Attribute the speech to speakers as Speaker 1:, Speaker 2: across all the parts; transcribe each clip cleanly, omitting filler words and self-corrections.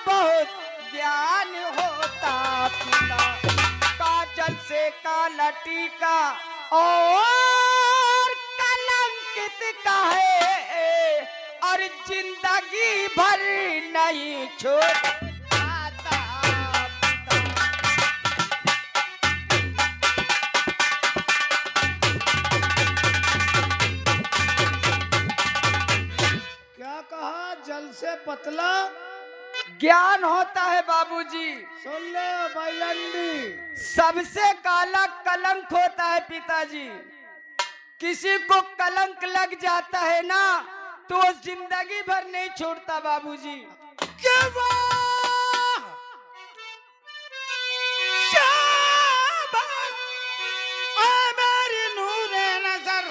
Speaker 1: बहुत ज्ञान होता पिता, काजल से काला टीका और कलंकित का है, और जिंदगी भर नहीं छोड़ता पिता।
Speaker 2: क्या कहा? जल से पतला
Speaker 1: ज्ञान होता है बाबूजी।
Speaker 2: सुन ले बैलंडी।
Speaker 1: सबसे काला कलंक होता है पिताजी। किसी को कलंक लग जाता है ना तो वो जिंदगी भर नहीं छोड़ता बाबूजी।
Speaker 2: क्या बात! शाबाश! ऐ मेरी नूरे नजर,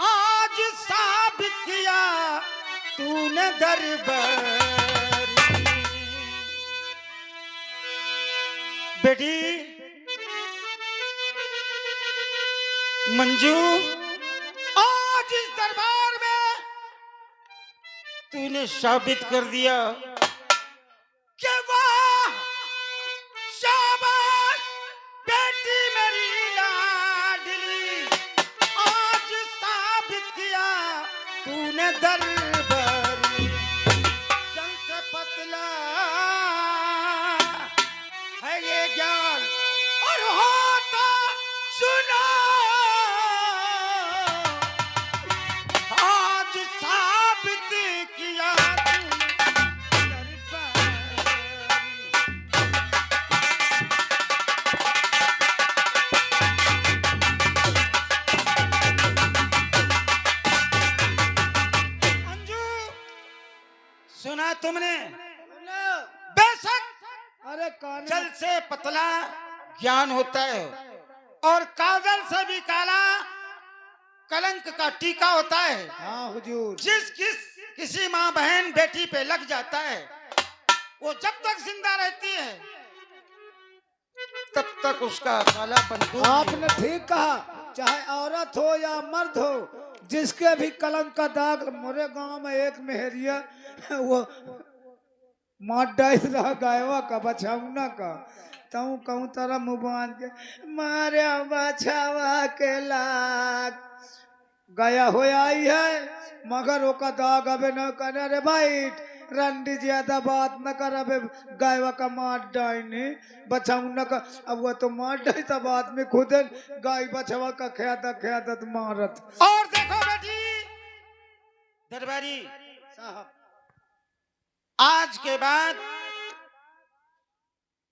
Speaker 2: आज साबित किया तूने दरबारी। बेटी मंजू, आज इस दरबार में तूने साबित कर दिया कि वाह, शाबाश बेटी मेरी लाडली, आज साबित किया तूने दरबारी। जंग से पतला है ये ज्ञान और होता सुना, आज साबित किया तूने दरबारी। अंजू, सुना तुमने? बेशक अरे जल से पतला ज्ञान होता है और काजल से भी काला कलंक का टीका होता है। हाँ हुजूर। किसी माँ बहन बेटी पे लग जाता है, वो जब तक जिंदा रहती है तब तक उसका कालापन दूर। आपने ठीक कहा, चाहे औरत हो या मर्द हो, जिसके भी कलंक का दाग। मेरे गांव में एक मेहरिया वो मार डाइस रहा गायवा का बछौना का, तू कहूँ तारा मुँह बांध के मारे बछावा के लाग गया हो आई है, मगर ओका दाग अबे न करे रे भाई। रंडी ज्यादा बात न कर, अबे गायवा का मार डाइनी बछौना का। अब वो तो मार डाई तब आदमी खुद गाय बछवा का ख्यादत मारत। और देखो बेटी दरबारी साहब, आज के बाद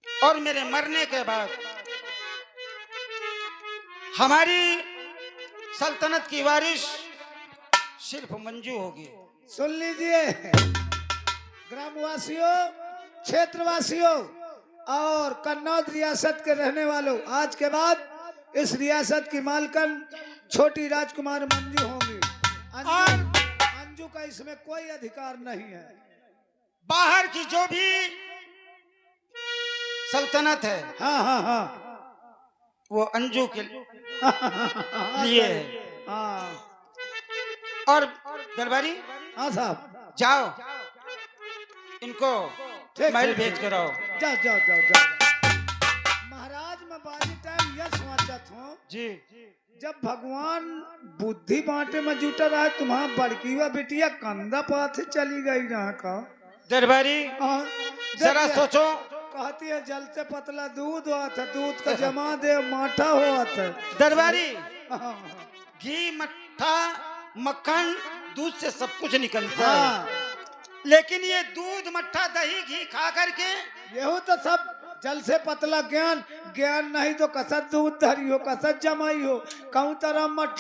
Speaker 2: और मेरे मरने के बाद हमारी सल्तनत की वारिस सिर्फ मंजू होगी। सुन लीजिए ग्रामवासियों, क्षेत्रवासियों और कन्नौज रियासत के रहने वालों, आज के बाद इस रियासत की मालकन छोटी राजकुमार मंजू होंगी। अंजू का इसमें कोई अधिकार नहीं है। बाहर की जो भी सल्तनत है, हाँ हाँ हाँ, वो अंजू के लिए है। हाँ। और दरबारी, हाँ साहब, जाओ इनको महल भेज कर आओ। जाओ जाओ जाओ जाओ। महाराज मैं बाजी टाइम यह सोचत हूँ जी, जब भगवान बुद्धि बांटे में जुटा रहा है, तुम्हारा बड़की हुआ बेटिया कंधा पाथे चली गई रहा का। दरबारी जरा सोचो, कहती है जल से पतला दूध हुआ था, दूध का जमा दे माठा हुआ था। दरबारी घी मट्ठा मक्खन दूध से सब कुछ निकलता है, लेकिन ये दूध मट्ठा दही घी खा करके यही तो सब जल से पतला ज्ञान। ज्ञान नहीं तो कसत दूध धरी हो, कसत जमाई हो, कहूँ तरह मठ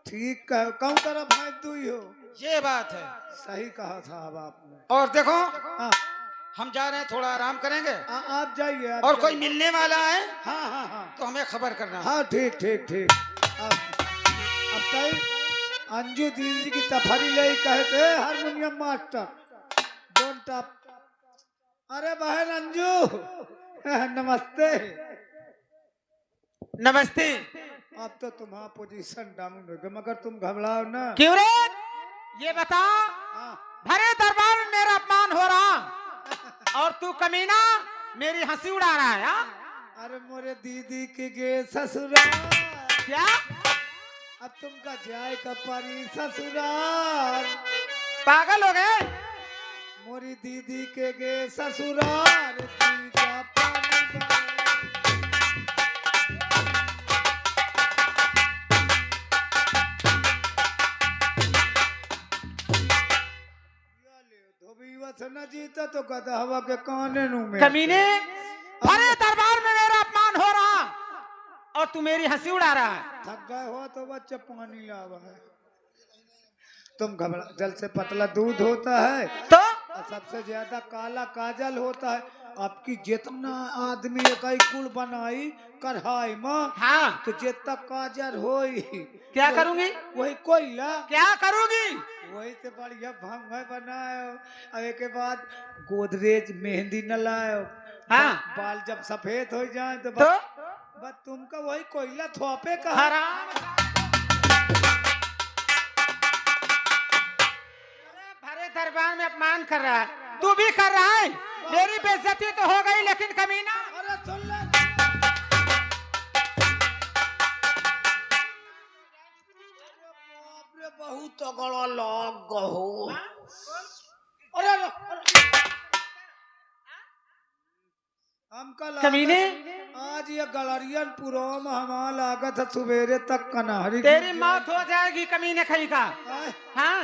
Speaker 2: ठीक कहो, कहूँ तरह भाई दुई हो। ये बात है, सही कहा साहब आपने। और देखो हम जा रहे हैं, थोड़ा आराम करेंगे। आप जाइए। और कोई मिलने वाला है हाँ हाँ हाँ तो हमें खबर करना। हाँ ठीक ठीक ठीक। अब तक अंजू दीदी की तफरी ले कहते हारमोनियम मास्टर डोंट टॉप। अरे बहन अंजू नमस्ते।
Speaker 1: नमस्ते।
Speaker 2: अब तो तुम्हारा पोजीशन डाउन हो गया, मगर तुम घबराओ ना।
Speaker 1: क्यों रे? ये बता, भरे दरबार में मेरा अपमान हो रहा।
Speaker 3: और तू कमीना मेरी हंसी उड़ा रहा है। हाँ?
Speaker 4: अरे मोरे दीदी के गे ससुराल,
Speaker 3: क्या
Speaker 4: अब तुमका जाए का परी ससुराल।
Speaker 3: पागल हो गए?
Speaker 4: मोरी दीदी के गे ससुराल, जीजा पानी बरस। धोबी वसन जीता तो गदहवा के काने नु में।
Speaker 3: कमीने, भरे दरबार में मेरा अपमान हो रहा और तू मेरी हंसी उड़ा रहा है।
Speaker 4: थक गए हो तो बच्चा पानी लावा है। तुम घबरा, जल से पतला दूध होता है
Speaker 3: तो
Speaker 4: और सबसे ज्यादा काला काजल होता है। आपकी जितना आदमी इकाई कुल बनाई कढ़ाई में,
Speaker 3: हाँ
Speaker 4: तो जितना काजल होई
Speaker 3: क्या करूंगी?
Speaker 4: वही कोयला,
Speaker 3: क्या करूंगी?
Speaker 4: वही से बढ़िया भंग बनायो। और एक के बाद गोदरेज मेहंदी न लायो।
Speaker 3: हाँ।
Speaker 4: बाल जब सफेद हो जाए तो
Speaker 3: तो
Speaker 4: बस तुमका वही कोयला थोपे का।
Speaker 3: हराम। भरे दरबार में अपमान कर रहा है, तू भी कर रहा है। मेरी बेइज्जती तो हो गई, लेकिन कमीना
Speaker 4: अरे सुन ले, बाप रे बहुत तगड़ा लग गहो। अरे हमका
Speaker 3: कमीने,
Speaker 4: आज ये गलरियन पुरो में हमारा लागत है सवेरे तक कनाहरी
Speaker 3: तेरी मौत हो जाएगी कमीने खई का। हाँ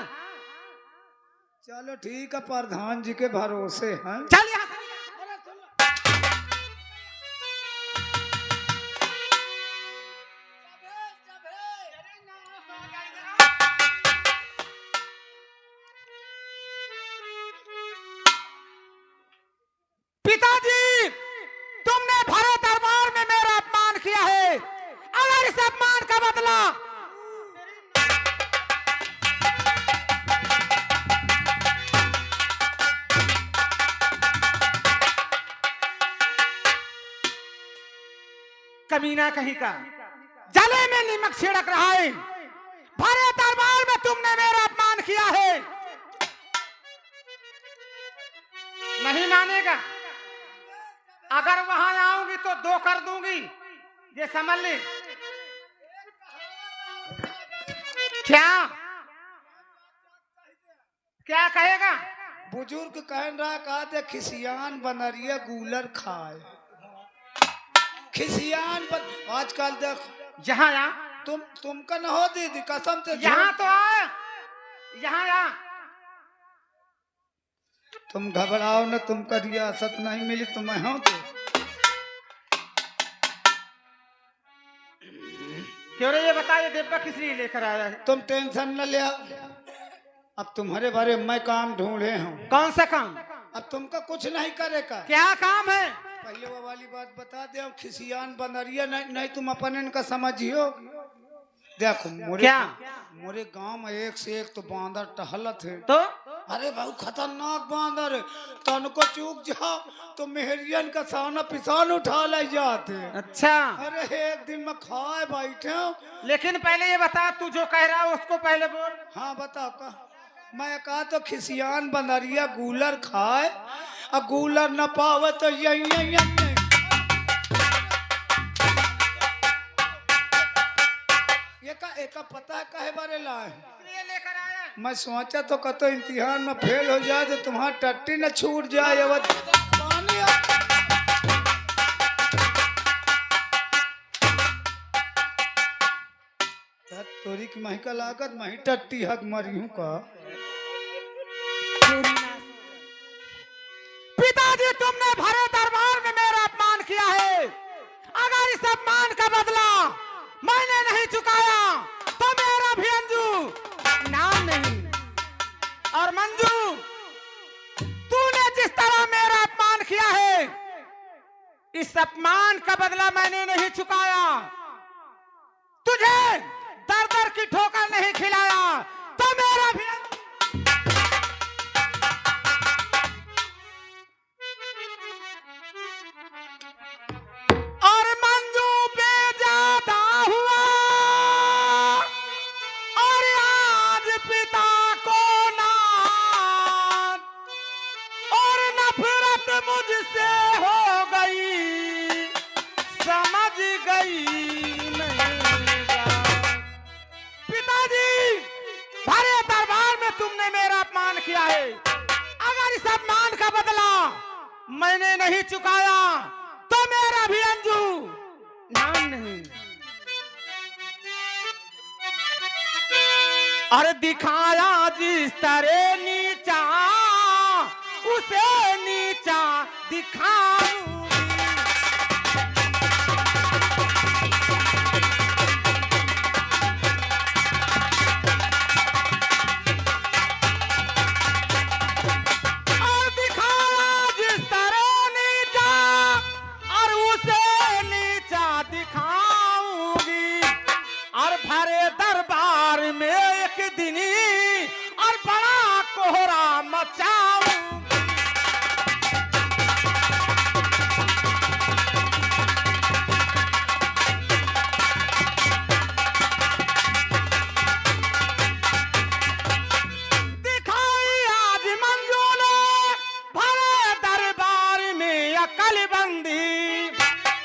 Speaker 4: चलो ठीक है, प्रधान जी के भरोसे हैं।
Speaker 3: चल यहाँ से। पिताजी, तुमने भरे दरबार में मेरा अपमान किया है। अगर इस अपमान का बदला कमीना कहीं का, जले में नीमक छिड़क रहा है। भरे दरबार में तुमने मेरा अपमान किया है, नहीं मानेगा। अगर वहां आऊंगी तो दो कर दूंगी, ये समझ ले। क्या क्या कहेगा?
Speaker 4: बुजुर्ग कहन रहा कहा दे खिसियान बनरिया गूलर खाए। खिसियान बन आजकल देख
Speaker 3: यहाँ यहाँ
Speaker 4: तुमका न हो दीदी कसम से।
Speaker 3: यहाँ तो आ, यहाँ आ।
Speaker 4: तुम घबराओ न, तुमका रियासत नहीं मिली तुम्हें हो तो।
Speaker 3: क्यों रे, ये बता, ये डिब्बा किस लिए लेकर आया है?
Speaker 4: तुम टेंशन न ले, अब तुम्हारे बारे में मैं काम ढूंढे हूँ।
Speaker 3: कौन सा काम?
Speaker 4: अब तुमका कुछ नहीं करेगा।
Speaker 3: क्या काम है?
Speaker 4: पहले वो वाली बात बता दे, अब खिसियान बनरिया नहीं तुम अपन इनका समझियो। देखो मोरे गांव में एक से एक तो बांदर टहलत है।
Speaker 3: तो
Speaker 4: अरे भाई खतरनाक बांदर है, तनको चूक जाओ तो मेहरियन का साना पिसान उठा ले जाते।
Speaker 3: अच्छा,
Speaker 4: अरे एक दिन में खाए बैठे हूँ।
Speaker 3: लेकिन पहले ये बता, तू जो कह रहा है उसको पहले बोल।
Speaker 4: हाँ बताओ का। मैं कहा तो खिसियान बनरिया गूलर खाए, अब गूलर न पावे तो यही एका पता है कहे बारे लाए
Speaker 3: लेकर आया।
Speaker 4: मैं सोचा तो कतो इम्तिहान में फेल हो जाए तो तुम्हारा टट्टी न छूट जाए। अब पानी तोरी की मही का लागत मही टट्टी हक मरी हूँ का।
Speaker 3: पिताजी, तुमने भरे दरबार में मेरा अपमान किया है। अगर इस अपमान का बदला मैंने नहीं चुकाया तो मेरा भी अंजू नाम नहीं। और मंजू, तूने जिस तरह मेरा अपमान किया है, इस अपमान का बदला मैंने नहीं चुकाया, तुझे दर दर की ठोकर नहीं खिलाया तो मेरा भी और मंजू बेजादा हुआ और आज पिता को नाम और नफरत मुझसे हो गई, समझ गई नहीं। पिताजी, भरे दरबार में तुमने मेरा अपमान किया है। अगर इस अपमान का बदला मैंने नहीं चुकाया तो मेरा भी अंजू नाम नहीं। और दिखाया जिस तरह नीचा, उसे नीचा दिखाऊंगी। और दिखाया जिस तरह नीचा, और उसे नीचा दिखाऊंगी। और भरे दरबार में एक दिन और बड़ा कोहरा मचाऊंगी। दिखाई आज मंजू ने भरे दरबार में अकलबंदी।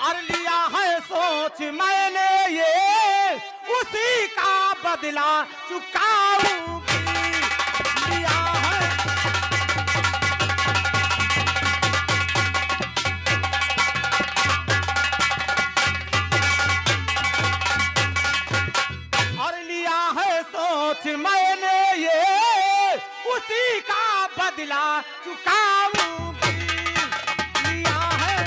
Speaker 3: और लिया है सोच मैंने ये, उसी का बदला चुकाऊंगी। लिया है और लिया है सोच मैंने ये, उसी का बदला चुकाऊंगी। लिया है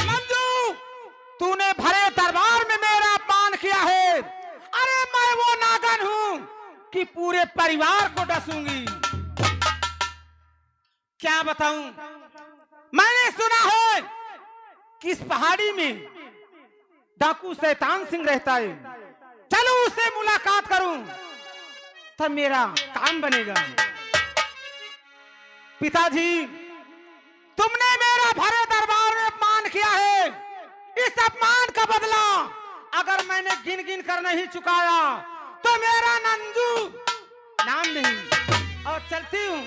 Speaker 3: मंजू, तूने भरे दरबार में मेरा अपमान किया है। अरे मैं वो नागन हूं कि पूरे परिवार को डसूंगी। क्या बताऊं, मैंने सुना है कि इस पहाड़ी में डाकू शैतान सिंह रहता है। चलो उससे मुलाकात करूं तब मेरा काम बनेगा। पिताजी, तुमने मेरा भरे दरबार में अपमान किया है। इस अपमान का बदला अगर मैंने गिन गिन कर नहीं चुकाया तो मेरा नंजू नाम नहीं। और चलती हूं।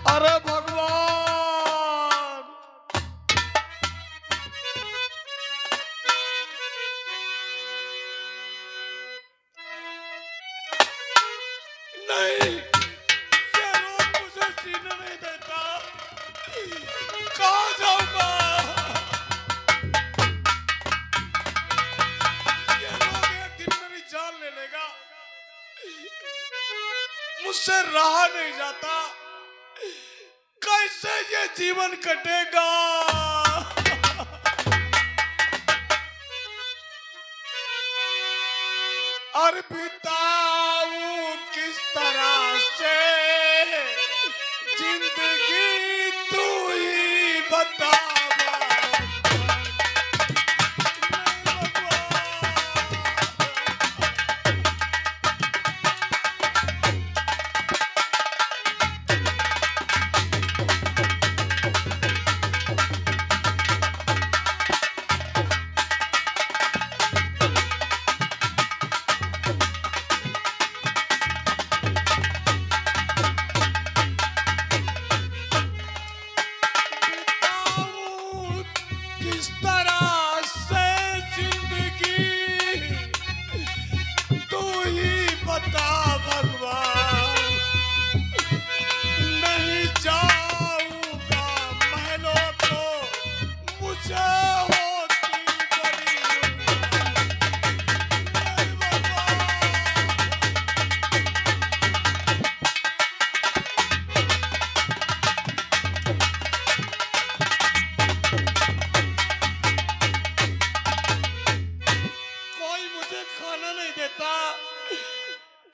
Speaker 4: अरे भगवान, नहीं, ये रोग मुझे जीने नहीं देता। कहाँ जाऊंगा? ये रोग एक दिन मेरी जान ले लेगा। मुझसे रहा नहीं जाता। कैसे ये जीवन कटेगा? और बिताऊं किस तरह से जिंदगी, तू ही बता।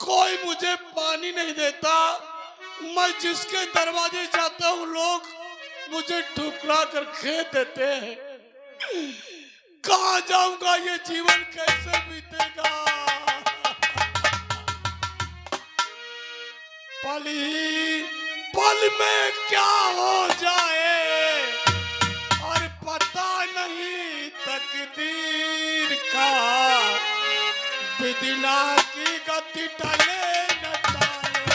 Speaker 4: कोई मुझे पानी नहीं देता। मैं जिसके दरवाजे जाता हूँ लोग मुझे ठुकरा कर खेत देते हैं। कहाँ जाऊंगा? ये जीवन कैसे बीतेगा?
Speaker 5: पल ही पल में क्या हो जाए और पता नहीं तकदीर का, बिदना की गति टले न टाले,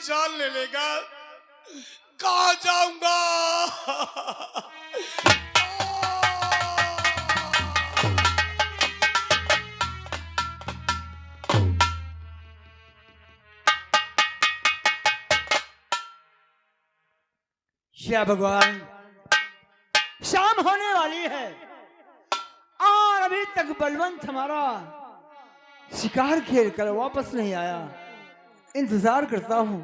Speaker 5: जान ले लेगा, कहाँ जाऊंगा।
Speaker 1: या भगवान, शाम होने वाली है और अभी तक बलवंत हमारा शिकार खेल कर वापस नहीं आया। इंतजार करता हूँ।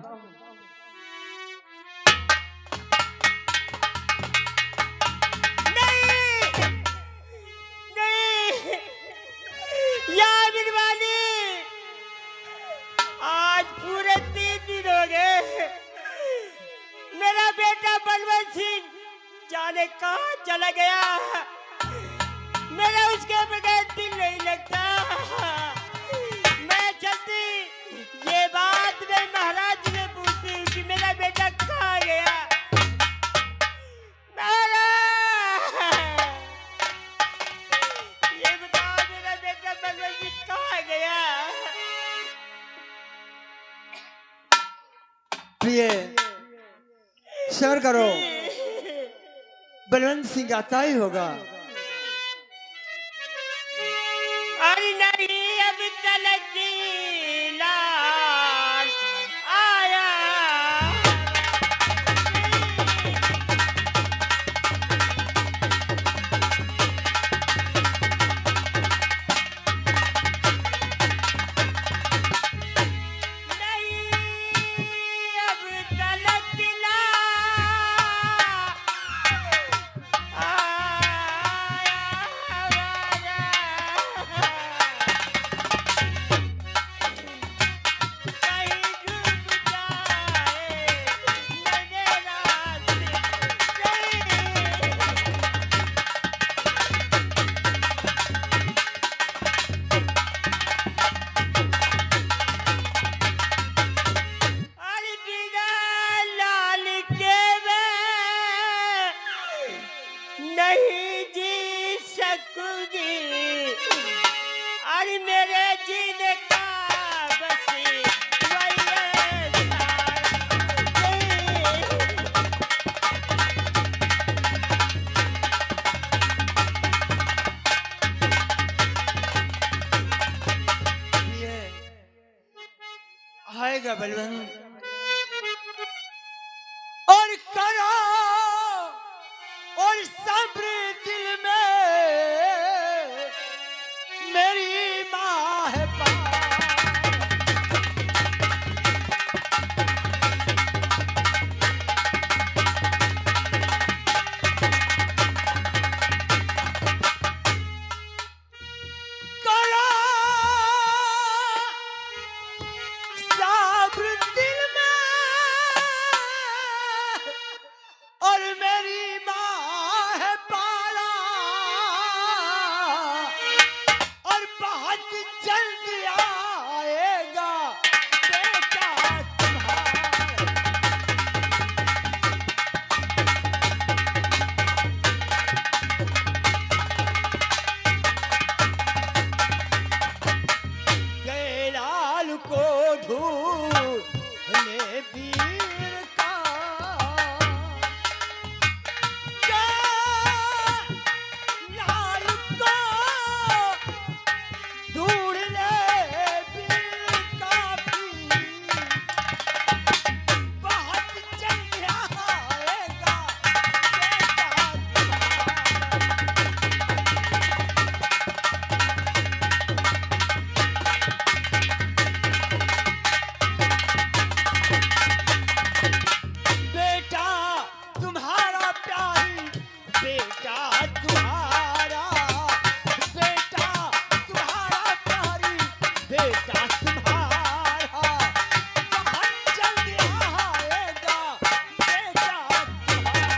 Speaker 3: आज पूरे 3 दिन हो गए मेरा बेटा बलवंत सिंह जाने कहाँ चला गया। मेरा उसके बगैर दिल नहीं लगता। मैं चलती ये बात मैं महाराज से पूछती हूँ कि मेरा बेटा कहाँ गया। ये बताओ मेरा बेटा बलवंत सिंह कहाँ गया।
Speaker 1: प्रिय सर करो, बलवंत सिंह आता ही होगा।
Speaker 3: अरे नहीं अभी तलक लाल आया। नहीं जी सकूंगी। अरे मेरे जीने का बस वही है
Speaker 1: आएगा बलवंत और करो और सब्र दिल में मेरी माँ है वीर का क्या लाल को ढूंढने वीर का भी बहुत जल्द आएगा बेटा तुम्हारा। बेटा तुम्हारा प्यारी बेटा तुम्हारा बेटा तुम्हारा प्यारी बेटा तुम्हारा बहुत जल्दी आएगा बेटा तुम्हारा।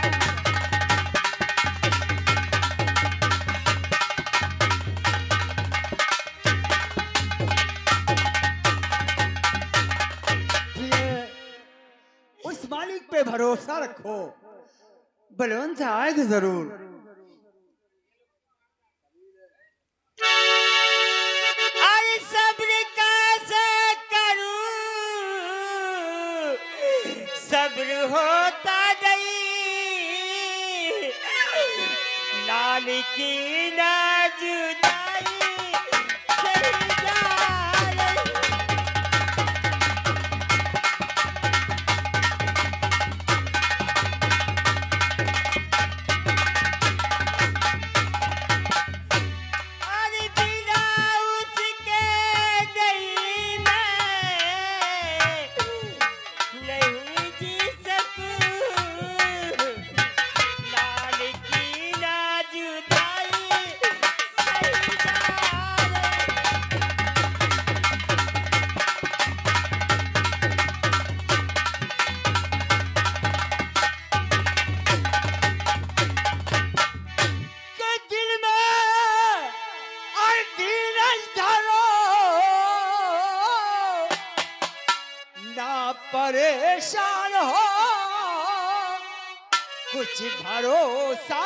Speaker 1: उस मालिक पे भरोसा रखो, बलवंत आएगा जरूर।
Speaker 2: अरे सब्र कैसे करूं, सब्र होता नहीं, लाल की ना जुदाई सही जा रही। अरे बिना उसके नहीं मैं नहीं जी सकूं, लाल की ना जुदाई सही जा रही।
Speaker 1: के दिल में और धीरज धरो, ना परेशान हो, कुछ भरोसा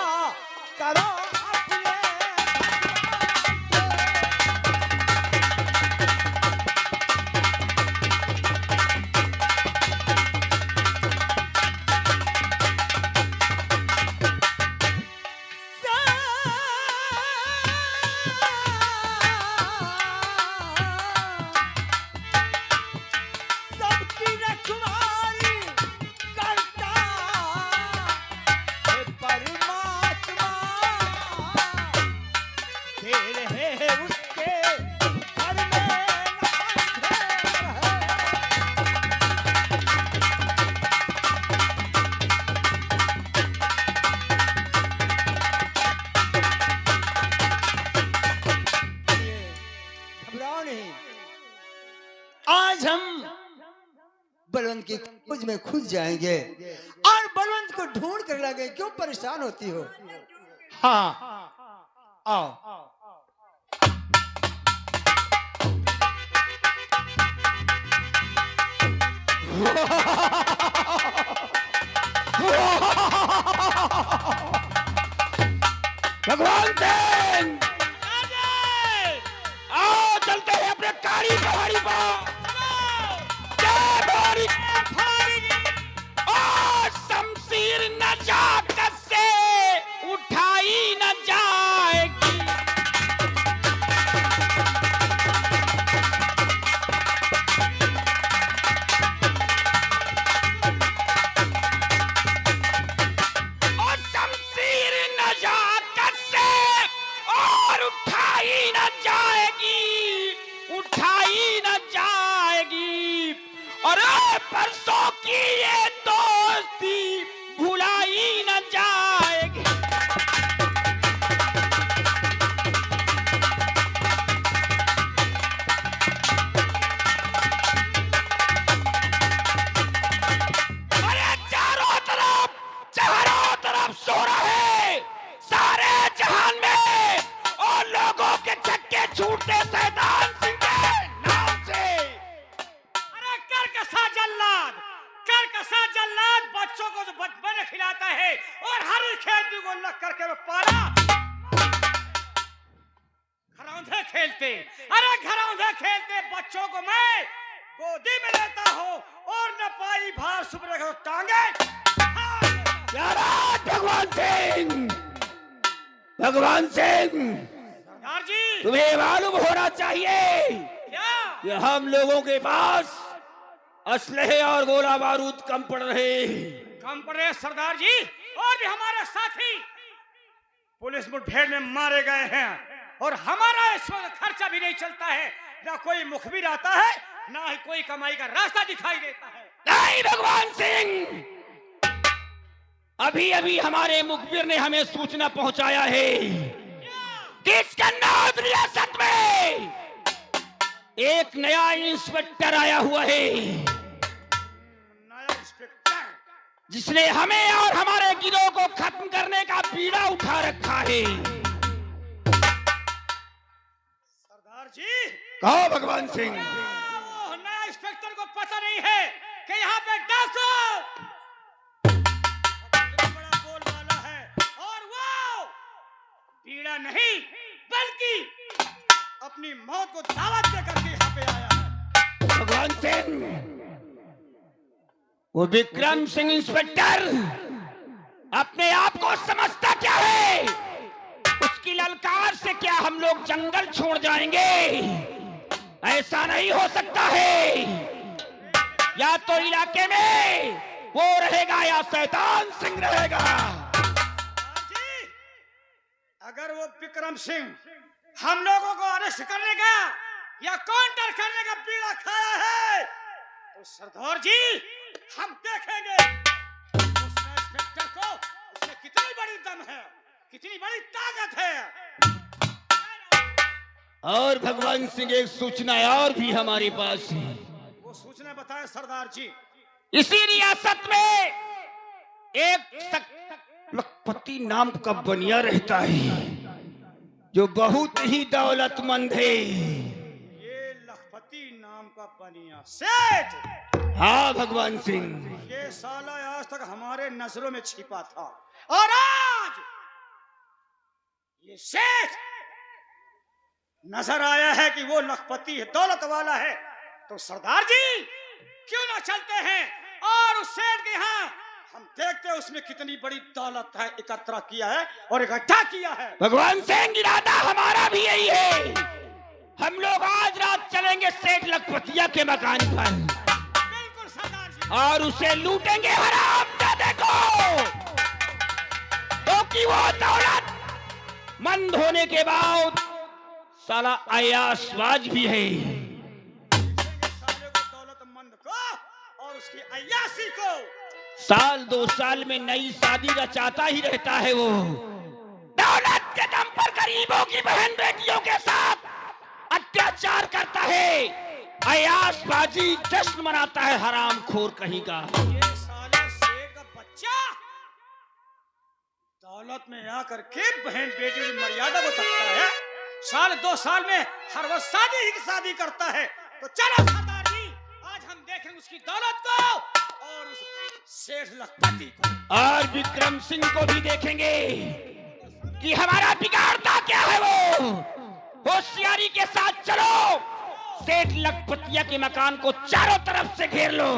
Speaker 1: करो अपने सबकी रखवाली करता है परमात्मा, दे रहे हैं उसके घर में न अंधेर है। घबराओ नहीं, आज हम बलवंत की खोज में खुद जाएंगे और बलवंत को ढूंढ कर लागे। क्यों परेशान होती हो? हाँ आओ।
Speaker 3: भगवान देन आओ चलते हैं अपने कारी पहाड़ी पर। जय भवानी और शमशीर नजाकत से उठाई न जाएगी। और शमशीर नजाकत से और उठाई न जाएगी, उठाई न जाएगी। और परसों की ये दोस्ती भुलाई न जाएगी। अरे चारों तरफ सो रहे सारे जहान में, और लोगों के छक्के छूटते शैतान सिंह के नाम से।
Speaker 6: अरे करकसा जल्लाद बच्चों को जो बचपन में खिलाता है और हर खेती को लग करके वो पाला घरौंधे खेलते। अरे घरौंधे खेलते बच्चों को मैं गोदी में लेता हो और न पाई भार सुबह को टांगे।
Speaker 1: भगवान सिंह, भगवान सिंह,
Speaker 6: सरदार जी
Speaker 1: तुम्हें मालूम होना चाहिए
Speaker 6: क्या?
Speaker 1: कि हम लोगों के पास असलहे और गोला बारूद कम पड़ रहे।
Speaker 6: कम पड़ रहे सरदार जी, और भी हमारे साथी पुलिस मुठभेड़ में मारे गए हैं और हमारा इस वक्त खर्चा भी नहीं चलता है, ना कोई मुखबिर आता है, ना ही कोई कमाई का रास्ता दिखाई देता है।
Speaker 1: नहीं भगवान सिंह, अभी अभी हमारे मुखबिर ने हमें सूचना पहुंचाया है कि इस कन्नौज रियासत में एक नया इंस्पेक्टर आया हुआ है,
Speaker 6: नया इंस्पेक्टर
Speaker 1: जिसने हमें और हमारे गिरोह को खत्म करने का बीड़ा उठा रखा है।
Speaker 6: सरदार जी
Speaker 1: कहो भगवान सिंह।
Speaker 6: वो नया इंस्पेक्टर को पता नहीं है कि यहाँ पे डाकू बड़ा बोलबाला है और वो पीड़ा नहीं बल्कि अपनी मौत को दावत देकर के यहाँ पे आया है।
Speaker 1: भगवान सिंह, वो विक्रम सिंह इंस्पेक्टर अपने आप को समझता क्या है? उसकी ललकार से क्या हम लोग जंगल छोड़ जाएंगे? ऐसा नहीं हो सकता है। या तो इलाके में वो रहेगा या शैतान सिंह रहेगा।
Speaker 6: जी, अगर वो विक्रम सिंह हम लोगों को अरेस्ट करने का या काउंटर करने का बीड़ा खाया है तो सरदार जी हम देखेंगे उस इंस्पेक्टर को, उसमें कितनी बड़ी दम है, कितनी बड़ी ताकत है।
Speaker 1: और भगवान सिंह, एक सूचना और भी हमारे पास है।
Speaker 6: वो सूचना बताए सरदार जी।
Speaker 1: इसी रियासत में एक लखपति नाम का बनिया रहता है जो बहुत ही दौलतमंद है।
Speaker 6: ये लखपति नाम का बनिया सेठ,
Speaker 1: हाँ भगवान सिंह,
Speaker 6: ये साला आज तक हमारे नजरों में छिपा था और आज ये सेठ नजर आया है कि वो लखपति है, दौलत वाला है। तो सरदार जी क्यों ना चलते हैं और उस सेठ के यहाँ हम देखते हैं उसमें कितनी बड़ी दौलत है, एकत्र किया है और इकट्ठा किया है।
Speaker 1: भगवान सिंह, इरादा हमारा भी यही है। हम लोग आज रात चलेंगे सेठ लखपतिया के मकान पर
Speaker 6: बिल्कुल सरदार जी।
Speaker 1: और उसे लूटेंगे हरामजादे को, क्योंकि वो दौलत मंद होने के बाद साला अय्याशबाज भी है।
Speaker 6: साले को, दौलतमंद को और उसकी अय्याशी को
Speaker 1: साल 2 साल में नई शादी रचाता ही रहता है। वो दौलत के दम पर गरीबों की बहन बेटियों के साथ अत्याचार करता है, अय्याशबाजी जश्न मनाता है, हरामखोर कहीं का।
Speaker 6: ये साले सेठ का बच्चा दौलत में आकर के बहन बेटी की मर्यादा को तकता है। साल 2 साल में हर वो शादी करता है। तो चलो सरदार जी, आज हम देखें उसकी दौलत को और उस सेठ लखपति को
Speaker 1: और विक्रम सिंह को भी देखेंगे कि हमारा बिगाड़ता क्या है। वो होशियारी के साथ चलो, सेठ लखपतिया के मकान को चारों तरफ से घेर लो।